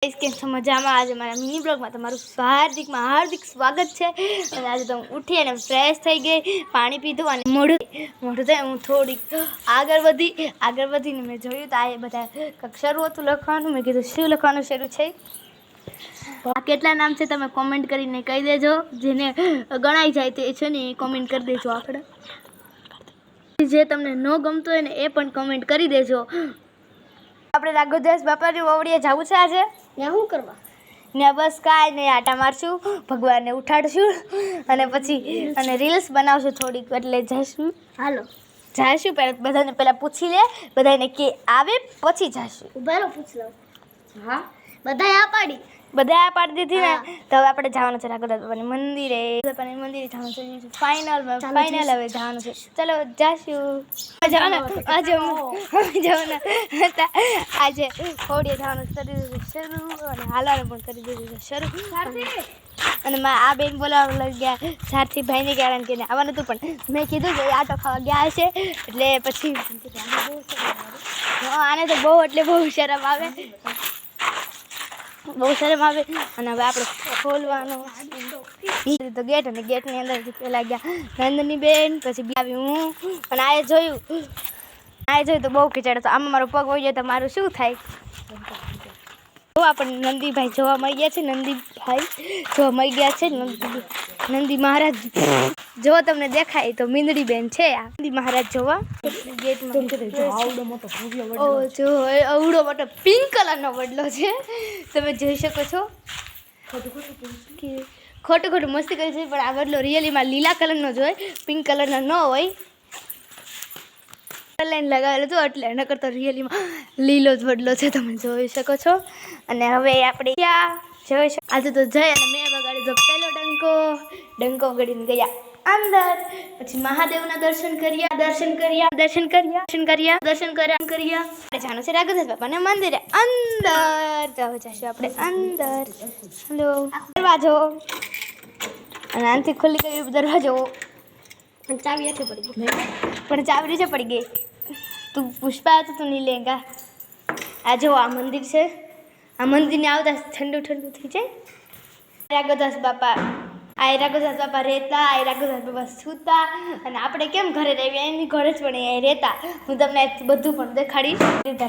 કેમ છો મજામાં? આજે મારા મિની બ્લોગમાં તમારું હાર્દિક સ્વાગત છે। અને આજે તો હું ઉઠી અને ફ્રેશ થઈ ગઈ, પાણી પીધું અને મોઢું થઈ હું થોડીક આગળ વધીને મેં જોયું તો આ બધા કંઈક શરૂ હતું લખવાનું। મેં કીધું શું લખવાનું શરૂ છે? આ કેટલા નામ છે તમે કોમેન્ટ કરીને કહી દેજો, જેને ગણાઈ જાય તે છે ને એ કોમેન્ટ કરી દેજો। આપણે જે તમને ન ગમતું હોય ને એ પણ કોમેન્ટ કરી દેજો। આપણે રાઘવદાસ બાપાની વાવડીએ જવું છે આજે। ત્યાં શું કરવા? ને બસ કાંઈ નહીં, આટા મારશું, ભગવાનને ઉઠાડશું અને પછી અને રીલ્સ બનાવશું થોડીક, એટલે જઈશું। હાલો જઈશું, બધાને પહેલાં પૂછી લે, બધાને કે આવે પછી જઈશું। ઉભા રહો, પૂછ લો। હા, બધાએ આ પાડી દીધી ને, તો હવે આપણે જવાનું છે રાઘવદાસ બાપાની મંદિરે જવાનું છે। ફાઇનલ હવે જવાનું છે, ચલો જઈશું। આજે હોડીએ જવાનું શરૂ અને હાલવાનું પણ કરી દીધું શરૂ। અને આ બેન બોલાવવા લઈ ગયા સારથી ભાઈને કારણ કે આવવાનું હતું, પણ મેં કીધું કે આટો ખાવા ગયા હશે એટલે પછી આને તો બહુ શરમ આવે, અને હવે આપણે ખોલવાનું તો ગેટ, અને ગેટની અંદરથી પહેલાં ગયા નંદની બેન, પછી આવી હું, અને આ જોયું તો બહુ કીચડ હતો। આમાં મારો પગ હોય જાય તો મારું શું થાય? તો આપણે નંદીભાઈ જોવા મળી ગયા છે, નંદી મહારાજ જો તમને દેખાય તો મીંદડી બેન છે આ નંદી મહારાજ જોવા ગેટમાં। અવડો મોટો પિંક કલરનો વડલો છે, તમે જોઈ શકો છો। ખોટું મસ્તી કરી છે, પણ આ વડલો રિયલીમાં લીલા કલરનો જ હોય, પિંક કલરનો ન હોય। લાઈન લગાવેલો હતો એટલે નકર તો રિયલીમાં લીલો જ વડલો છે, તમે જોઈ શકો છો। અને હવે આપણે જોઈ શકો આજે તો જઈ અને મેં વગાડી તો પહેલો ડંકો વગાડીને ગયા અંદર, પછી મહાદેવના દર્શન કર્યા જાણું છે રાઘવદાસ બાપાના મંદિરે અંદર, તો જઈશું આપણે અંદર। હલો દરવાજો, અને આનાથી ખુલ્લી કરી દરવાજો, પણ ચાવી નથી પડી ગઈ, પડી ગઈ। તું પુષ્પા તો તું નહીં લેંગા। આ જો આ મંદિર છે, આ મંદિરને આવતા ઠંડુ થઈ જાય। રાઘવદાસ બાપા રહેતા, રાઘવદાસ બાપા સૂતા, અને આપણે કેમ ઘરે રહેવી એની ઘરે જ પણ અહીં રહેતા। હું તમને બધું પણ દેખાડીશ।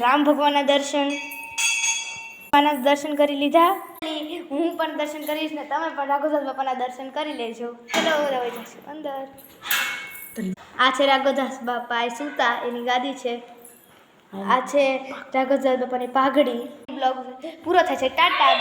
રામ ભગવાનના દર્શન કરી લીધા, હું પણ દર્શન કરીશ ને તમે પણ રાઘવદાસ બાપાના દર્શન કરી લેજો। ચલો હવે જઈશું અંદર। આ છે રાઘવદાસ બાપા એ સૂતા, એની ગાદી છે। આ છે રાઘવદાસ બાપાની પાઘડી। બ્લોગ પૂરો થાય છે, ટાટા।